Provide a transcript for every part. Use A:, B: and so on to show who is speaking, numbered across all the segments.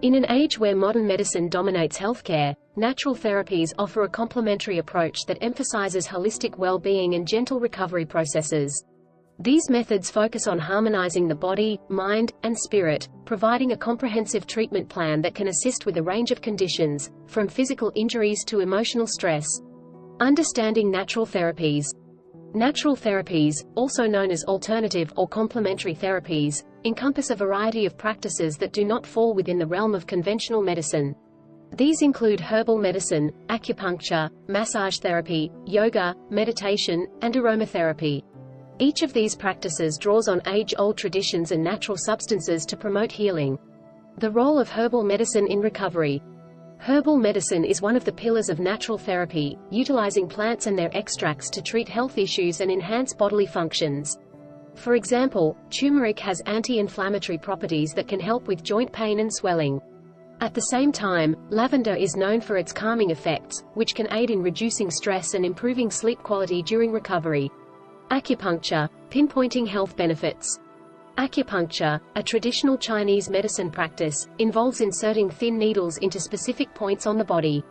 A: In an age where modern medicine dominates healthcare, natural therapies offer a complementary approach that emphasizes holistic well-being and gentle recovery processes. These methods focus on harmonizing the body, mind, and spirit, providing a comprehensive treatment plan that can assist with a range of conditions, from physical injuries to emotional stress. Understanding natural therapies. Natural therapies, also known as alternative or complementary therapies, encompass a variety of practices that do not fall within the realm of conventional medicine. These include herbal medicine, acupuncture, massage therapy, yoga, meditation, and aromatherapy. Each of these practices draws on age-old traditions and natural substances to promote healing. The role of herbal medicine in recovery. Herbal medicine is one of the pillars of natural therapy, utilizing plants and their extracts to treat health issues and enhance bodily functions. For example, turmeric has anti-inflammatory properties that can help with joint pain and swelling. At the same time, lavender is known for its calming effects, which can aid in reducing stress and improving sleep quality during recovery. Acupuncture, pinpointing health benefits. Acupuncture, a traditional Chinese medicine practice, involves inserting thin needles into specific points on the body.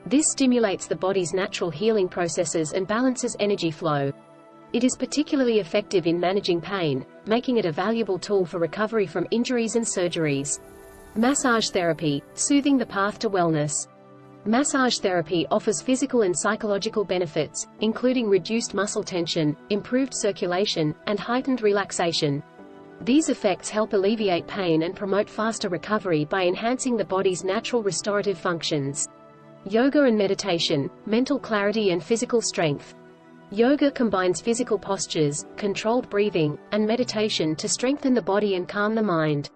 A: This stimulates the body's natural healing processes and balances energy flow. It is particularly effective in managing pain, making it a valuable tool for recovery from injuries and surgeries. Massage therapy, soothing the path to wellness. Massage therapy offers physical and psychological benefits, including reduced muscle tension, improved circulation, and heightened relaxation. These effects help alleviate pain and promote faster recovery by enhancing the body's natural restorative functions. Yoga and meditation, mental clarity and physical strength. Yoga combines physical postures, controlled breathing, and meditation to strengthen the body and calm the mind.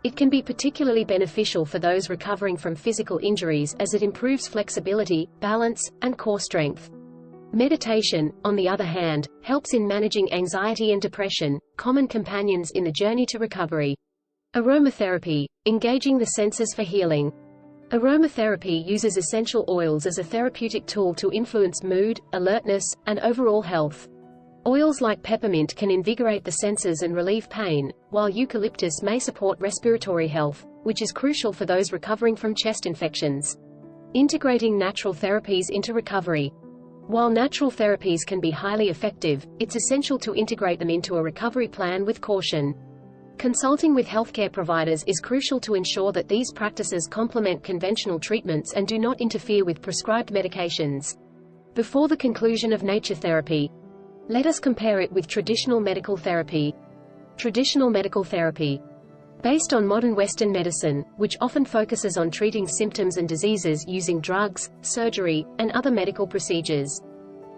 A: It can be particularly beneficial for those recovering from physical injuries as it improves flexibility, balance, and core strength. Meditation, on the other hand, helps in managing anxiety and depression, common companions in the journey to recovery. Aromatherapy, engaging the senses for healing. Aromatherapy uses essential oils as a therapeutic tool to influence mood, alertness, and overall health. Oils like peppermint can invigorate the senses and relieve pain, while eucalyptus may support respiratory health, which is crucial for those recovering from chest infections. Integrating natural therapies into recovery. While natural therapies can be highly effective, it's essential to integrate them into a recovery plan with caution. Consulting with healthcare providers is crucial to ensure that these practices complement conventional treatments and do not interfere with prescribed medications. Before the conclusion of nature therapy, let us compare it with traditional medical therapy. Traditional medical therapy. Based on modern Western medicine, which often focuses on treating symptoms and diseases using drugs, surgery, and other medical procedures.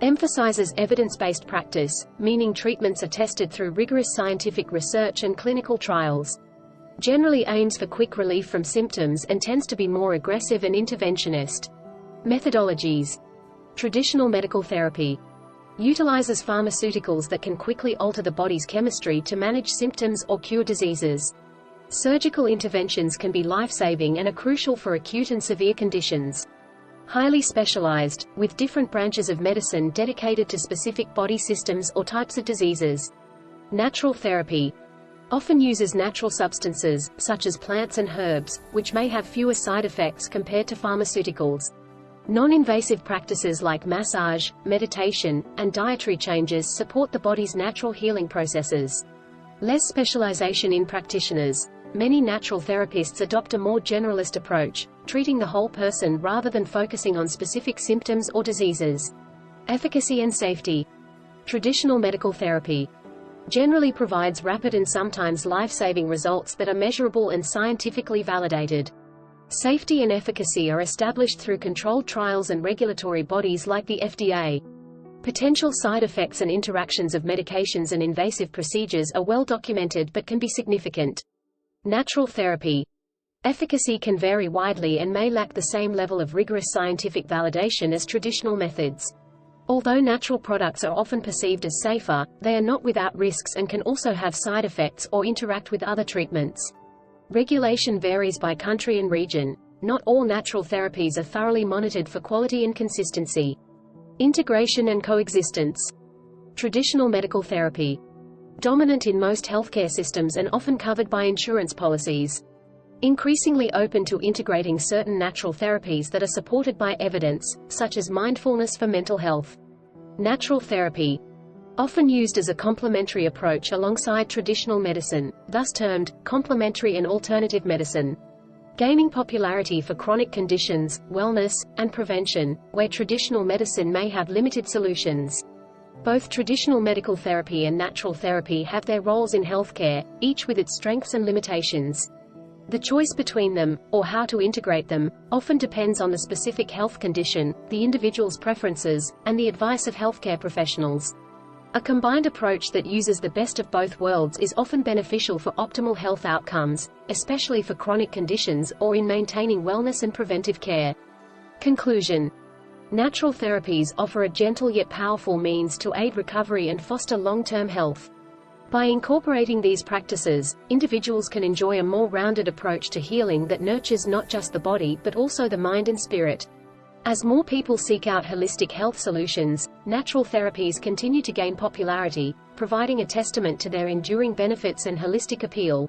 A: Emphasizes evidence-based practice, meaning treatments are tested through rigorous scientific research and clinical trials. Generally aims for quick relief from symptoms and tends to be more aggressive and interventionist. Methodologies. Traditional medical therapy utilizes pharmaceuticals that can quickly alter the body's chemistry to manage symptoms or cure diseases. Surgical interventions can be life-saving and are crucial for acute and severe conditions. Highly specialized, with different branches of medicine dedicated to specific body systems or types of diseases. Natural therapy often uses natural substances, such as plants and herbs, which may have fewer side effects compared to pharmaceuticals. Non-invasive practices like massage, meditation, and dietary changes support the body's natural healing processes. Less specialization in practitioners. Many natural therapists adopt a more generalist approach, treating the whole person rather than focusing on specific symptoms or diseases. Efficacy and safety. Traditional medical therapy generally provides rapid and sometimes life-saving results that are measurable and scientifically validated. Safety and efficacy are established through controlled trials and regulatory bodies like the FDA. Potential side effects and interactions of medications and invasive procedures are well documented but can be significant. Natural therapy. Efficacy can vary widely and may lack the same level of rigorous scientific validation as traditional methods. Although natural products are often perceived as safer, they are not without risks and can also have side effects or interact with other treatments. Regulation varies by country and region. Not all natural therapies are thoroughly monitored for quality and consistency. Integration and coexistence. Traditional medical therapy. Dominant in most healthcare systems and often covered by insurance policies. increasingly open to integrating certain natural therapies that are supported by evidence, such as mindfulness for mental health. Natural therapy, often used as a complementary approach alongside traditional medicine, thus termed complementary and alternative medicine, gaining popularity for chronic conditions, wellness, and prevention, where traditional medicine may have limited solutions. Both traditional medical therapy and natural therapy have their roles in healthcare, each with its strengths and limitations. The choice between them, or how to integrate them, often depends on the specific health condition, the individual's preferences, and the advice of healthcare professionals. A combined approach that uses the best of both worlds is often beneficial for optimal health outcomes, especially for chronic conditions or in maintaining wellness and preventive care. Conclusion. Natural therapies offer a gentle yet powerful means to aid recovery and foster long-term health. By incorporating these practices, individuals can enjoy a more rounded approach to healing that nurtures not just the body but also the mind and spirit. As more people seek out holistic health solutions, natural therapies continue to gain popularity, providing a testament to their enduring benefits and holistic appeal.